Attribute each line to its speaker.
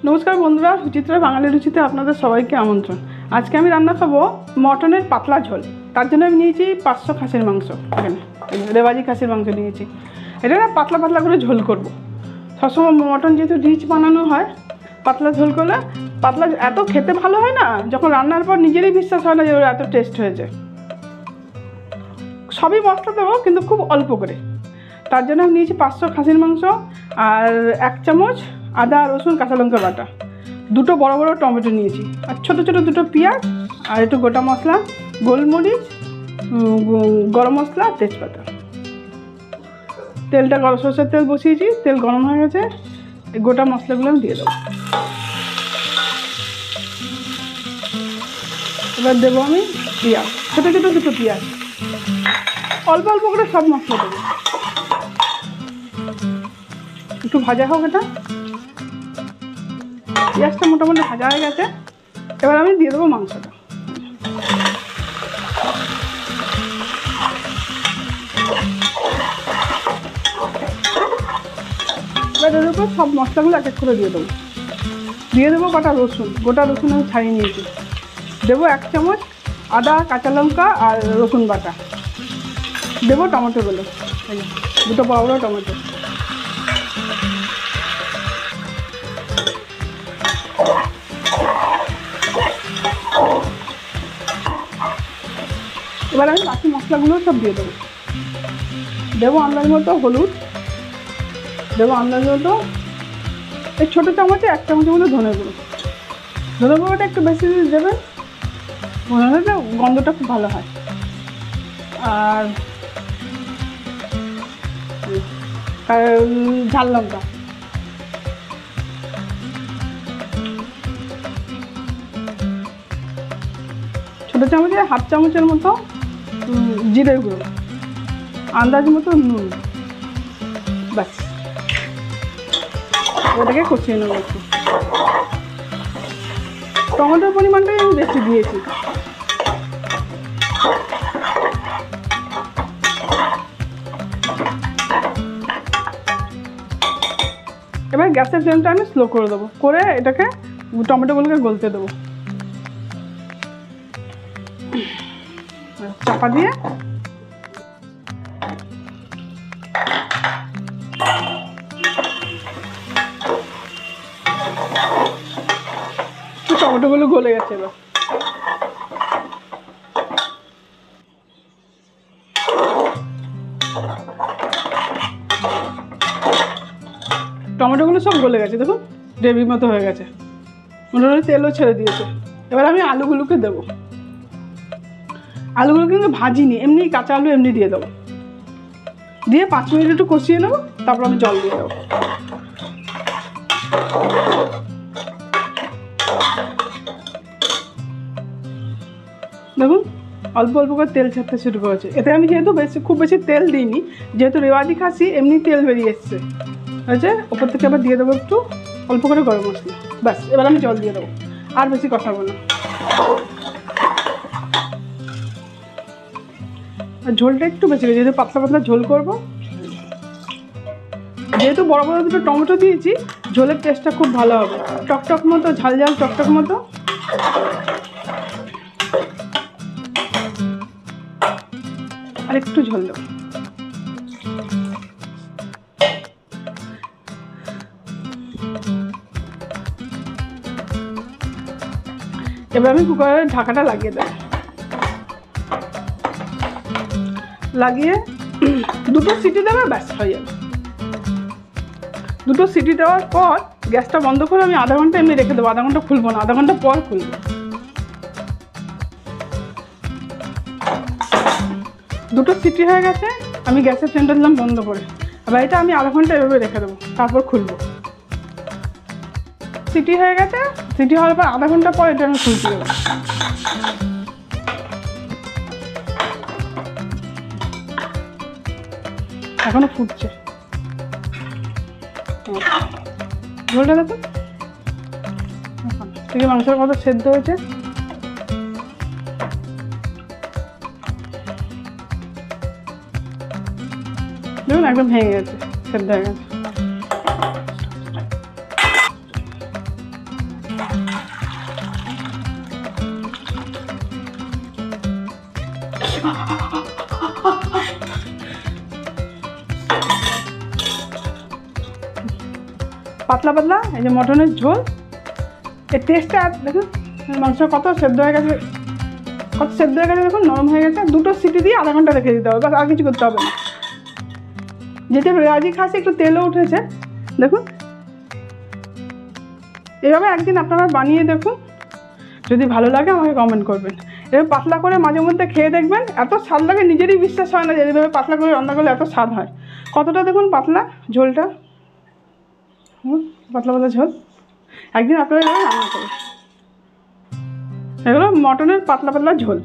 Speaker 1: নমস্কার বন্ধুরা, সুচিত্রা বাঙালি রুচিতে আপনাদের সবাইকে আমন্ত্রণ। আজকে আমি রান্না খাবো মটনের পাতলা ঝোল। তার জন্য আমি নিয়েছি 500 খাসির মাংস, এখানে রেওয়াজি খাসির মাংস নিয়েছি। এটা না পাতলা পাতলা করে ঝোল করব। সবসময় মটন যেহেতু রিচ বানানো হয়, পাতলা ঝোল করলে পাতলা এত খেতে ভালো হয় না, যখন রান্নার পর নিজেরই বিশ্বাস হয় না যে ওরা এত টেস্ট হয়েছে। সবই মশলা দেবো কিন্তু খুব অল্প করে। তার জন্য আমি নিয়েছি 500 খাসির মাংস আর 1 চামচ আদা রসুন কাঁচা লঙ্কা বাটা, 2 বড় বড় টমেটো নিয়েছি, আর ছোটো ছোটো 2 পেঁয়াজ, আর একটু গোটা মশলা, গোলমরিচ, গরম মশলা, তেজপাতা। তেলটা সরষের তেল বসিয়েছি, তেল গরম হয়ে গেছে, এই গোটা মশলাগুলো আমি দিয়ে দেবো। এবার দেবো আমি পেঁয়াজ, ছোটো ছোটো 2 পেঁয়াজ, অল্প অল্প করে সব মশলা দেবো। একটু ভাজা হোক এটা। পেঁয়াজটা মোটামুটি ভাজা হয়ে গেছে, এবার আমি দিয়ে দেবো মাংসটা। এবার এর উপর সব মশলাগুলো এক এক করে দিয়ে দেবো। দিয়ে দেবো কটা রসুন, গোটা রসুন আমি ছাড়িয়ে নিয়েছি। দেবো 1 চামচ আদা কাঁচা লঙ্কা আর রসুন বাটা। দেবো টমেটোগুলো, 2 বড় বড় টমেটো। এবার আমি বাকি মশলাগুলো সব দিয়ে দেবো। দেবো আন্দাজ মতো হলুদ, দেবো আন্দাজ মতো এই ছোটো চামচে 1 চামচের মতো ধনে গুঁড়ো। ধনে গুঁড়োটা একটু বেশি দেবেন, মনে হয় যে গন্ধটা খুব ভালো হয়। আর ঝাল লঙ্কা, ছোটো চামচে 1/2 চামচের মতো জিরের গুঁড়ো, আন্দাজ মতো নুন। ব্যাস, ওটাকে কষিয়ে নেবো একটু। টমেটোর পরিমাণটাই আমি বেশি দিয়েছি। এবার গ্যাসের ফ্লেমটা আমি স্লো করে দেবো, করে এটাকে টমেটোগুলোকে গলতে দেবো। চাপা দিয়ে টমেটোগুলো গলে গেছে। এবার টমেটোগুলো সব গলে গেছে, দেখুন গ্রেভির মতো হয়ে গেছে, মোটামুটি তেলও ছেড়ে দিয়েছে। এবার আমি আলুগুলোকে দেবো। আলুগুলো কিন্তু ভাজিনি, এমনি কাঁচা আলু এমনি দিয়ে দেবো। দিয়ে 5 মিনিট একটু কষিয়ে নেবো, তারপর আমি জল দিয়ে দেবো। দেখুন অল্প অল্প করে তেল ছাড়তে শুরু করেছে। এতে আমি যেহেতু খুব বেশি তেল দিইনি, যেহেতু রেওয়াজি খাসি এমনি তেল বেরিয়ে এসছে হয়েছে। ওপর থেকে আবার দিয়ে দেবো একটু অল্প করে গরম মশলা। ব্যাস, এবার আমি জল দিয়ে দেবো, আর বেশি কষাবো না। আর ঝোলটা একটু বেশি, যেহেতু পাতলা পাতলা ঝোল করবো, যেহেতু বড় বড় 2 টমেটো দিয়েছি, ঝোলের টেস্টটা খুব ভালো হবে, টকটক মতো, ঝাল ঝাল টকটক মতো। আর একটু ঝোল দেবো। এবার আমি কুকারের ঢাকাটা লাগিয়ে দেবো। লাগিয়ে 2 সিটি দেবে, ব্যাস হয়ে যাবে। 2 সিটি দেওয়ার পর গ্যাসটা বন্ধ করে আমি আধা ঘন্টা এমনি রেখে দেবো। আধা ঘন্টা খুলবো না, আধা ঘন্টা পর খুলবো। 2 সিটি হয়ে গেছে, আমি গ্যাসের ফ্লেমটা দিলাম বন্ধ করে। এবার এটা আমি আধা ঘন্টা এভাবে রেখে দেবো, তারপর খুলবো। সিটি হয়ে গেছে, সিটি হওয়ার পর আধা ঘন্টা পর এটা আমি খুলতে দেবো। এখনো ফুটছে, ঝোলটা দেখো ঠিক মাংসের মতো সেদ্ধ হয়েছে। দেখুন একদম ভেঙে গেছে, সেদ্ধ হয়ে গেছে। পাতলা পাতলা এই যে মটনের ঝোল। এই টেস্টটা দেখুন, মাংস কত সেদ্ধ হয়ে গেছে, দেখুন নরম হয়ে গেছে। 2টো সিটি দিয়ে আধা ঘন্টা রেখে দিতে হবে, বাস আর কিছু করতে হবে না। যেটা রেওয়াজি খাসি একটু তেলও উঠেছে দেখুন। এভাবে একদিন আপনারা বানিয়ে দেখুন, যদি ভালো লাগে আমাকে কমেন্ট করবেন। এভাবে পাতলা করে মাঝে মধ্যে খেয়ে দেখবেন, এত স্বাদ লাগে নিজেরই বিশ্বাস হয় না যে এইভাবে পাতলা করে রান্না করলে এত স্বাদ হয়। কতটা দেখুন পাতলা ঝোলটা, পাতলা পাতলা ঝোল। একদিন আপনারা এভাবে রান্না করুন। এগুলো মটনের পাতলা পাতলা ঝোল।